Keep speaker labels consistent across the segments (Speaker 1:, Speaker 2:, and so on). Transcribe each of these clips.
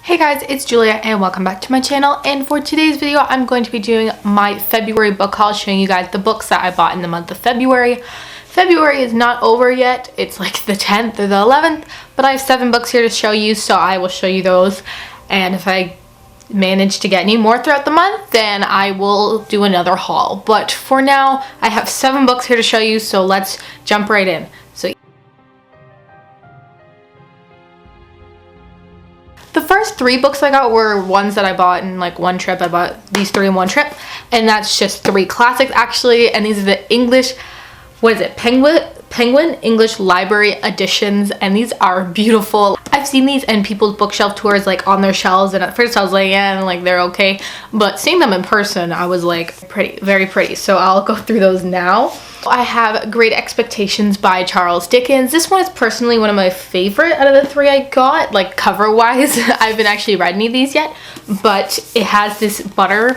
Speaker 1: Hey guys, it's Julia and welcome back to my channel, and for today's video I'm going to be doing my February book haul, showing you guys the books that I bought in the month of February. February is not over yet, it's like the 10th or the 11th, but I have 7 books here to show you, so I will show you those, and if I manage to get any more throughout the month then I will do another haul. But for now I have 7 books here to show you, so let's jump right in. The first 3 books I got were ones that I bought in like one trip. I bought these 3 in one trip, and that's just 3 classics actually, and these are the English, what is it, Penguin English Library editions, and these are beautiful. I've seen these in people's bookshelf tours, like on their shelves, and at first I was like, yeah, like they're okay, but seeing them in person I was like, very pretty, so I'll go through those now. I have Great Expectations by Charles Dickens. This one is personally one of my favorite out of the 3 I got, like cover wise. I haven't actually read any of these yet, but it has this butter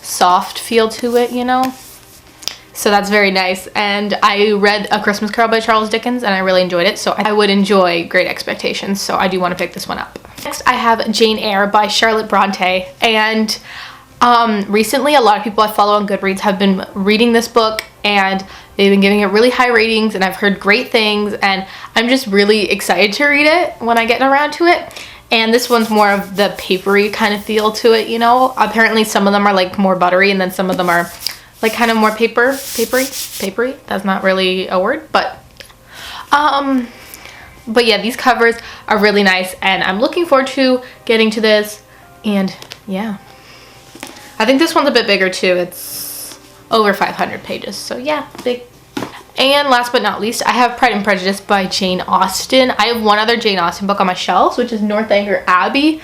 Speaker 1: soft feel to it, you know? So that's very nice, and I read A Christmas Carol by Charles Dickens and I really enjoyed it, so I would enjoy Great Expectations, so I do want to pick this one up. Next I have Jane Eyre by Charlotte Bronte, and recently a lot of people I follow on Goodreads have been reading this book and they've been giving it really high ratings, and I've heard great things, and I'm just really excited to read it when I get around to it. And this one's more of the papery kind of feel to it, you know? Apparently some of them are like more buttery and then some of them are like kind of more papery. That's not really a word, but yeah, these covers are really nice and I'm looking forward to getting to this. And yeah, I think this one's a bit bigger too. It's over 500 pages, so yeah, big. And last but not least, I have Pride and Prejudice by Jane Austen. I have one other Jane Austen book on my shelves, which is Northanger Abbey.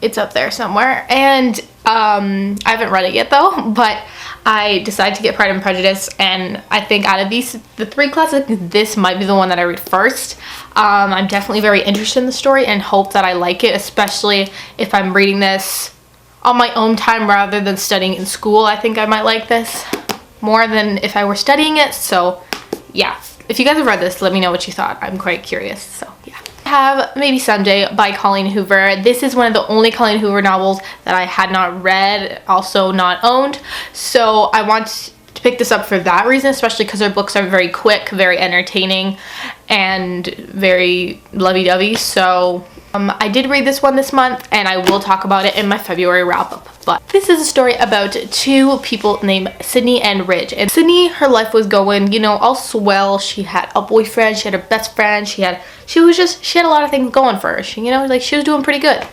Speaker 1: It's up there somewhere, and I haven't read it yet though, but I decided to get Pride and Prejudice, and I think out of these, the 3 classics, this might be the one that I read first. I'm definitely very interested in the story and hope that I like it, especially if I'm reading this on my own time rather than studying in school. I think I might like this more than if I were studying it, so yeah. If you guys have read this, let me know what you thought. I'm quite curious, so yeah. I have Maybe Someday by Colleen Hoover. This is one of the only Colleen Hoover novels that I had not read, also not owned, so I want to pick this up for that reason, especially because her books are very quick, very entertaining, and very lovey-dovey. So I did read this one this month, and I will talk about it in my February wrap-up. But this is a story about 2 people named Sydney and Ridge. And Sydney, her life was going, you know, all swell. She had a boyfriend, she had her best friend, she had a lot of things going for her. She, you know, like she was doing pretty good.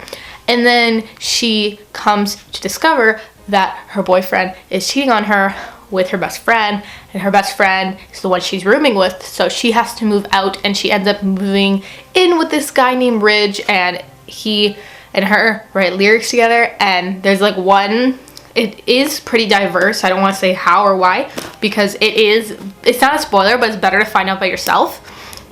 Speaker 1: And then she comes to discover that her boyfriend is cheating on her with her best friend, and her best friend is the one she's rooming with, so she has to move out, and she ends up moving in with this guy named Ridge, and he and her write lyrics together. And there's like one, it is pretty diverse. I don't want to say how or why, because it's not a spoiler, but it's better to find out by yourself.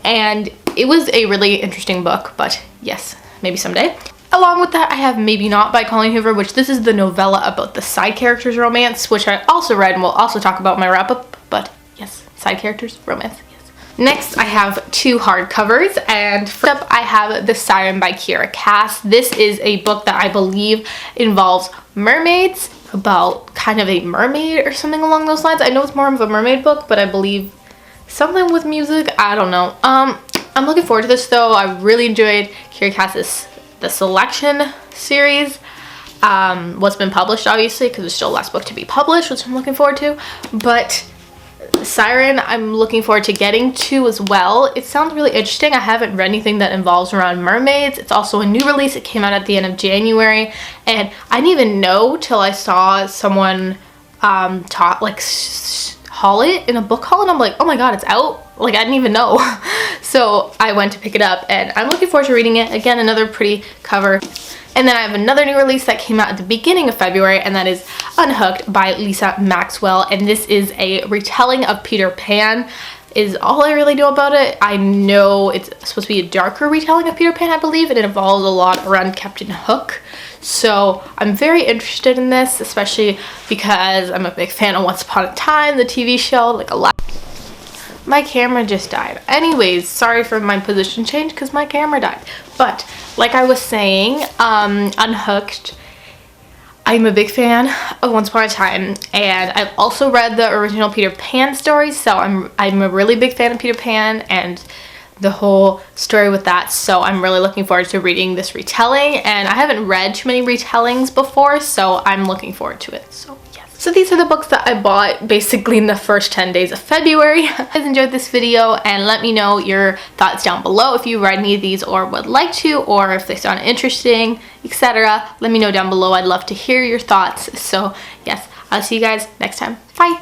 Speaker 1: And it was a really interesting book, but yes, maybe someday. Along with that, I have Maybe Not by Colleen Hoover, which this is the novella about the side characters romance, which I also read and will also talk about in my wrap-up, but yes, side characters romance, yes. Next, I have 2 hardcovers, and first up, I have The Siren by Kiera Cass. This is a book that I believe involves mermaids, about kind of a mermaid or something along those lines. I know it's more of a mermaid book, but I believe something with music, I don't know. I'm looking forward to this though. I really enjoyed Kiera Cass's The Selection series, what's been published obviously, because it's still the last book to be published, which I'm looking forward to. But Siren, I'm looking forward to getting to as well. It sounds really interesting. I haven't read anything that involves around mermaids. It's also a new release. It came out at the end of January, and I didn't even know till I saw someone haul it in a book haul, and I'm like, oh my god, it's out. Like, I didn't even know. So I went to pick it up, and I'm looking forward to reading it. Again, another pretty cover. And then I have another new release that came out at the beginning of February, and that is Unhooked by Lisa Maxwell. And this is a retelling of Peter Pan, is all I really know about it. I know it's supposed to be a darker retelling of Peter Pan, I believe, and it involves a lot around Captain Hook. So I'm very interested in this, especially because I'm a big fan of Once Upon a Time, the TV show, like a lot. My camera just died. Anyways, sorry for my position change because my camera died. But like I was saying, Unhooked, I'm a big fan of Once Upon a Time, and I've also read the original Peter Pan stories, so I'm a really big fan of Peter Pan and the whole story with that, so I'm really looking forward to reading this retelling, and I haven't read too many retellings before, so I'm looking forward to it. So yes. So these are the books that I bought basically in the first 10 days of February. If you guys enjoyed this video, and let me know your thoughts down below if you read any of these or would like to, or if they sound interesting, etc. Let me know down below. I'd love to hear your thoughts. So yes, I'll see you guys next time. Bye!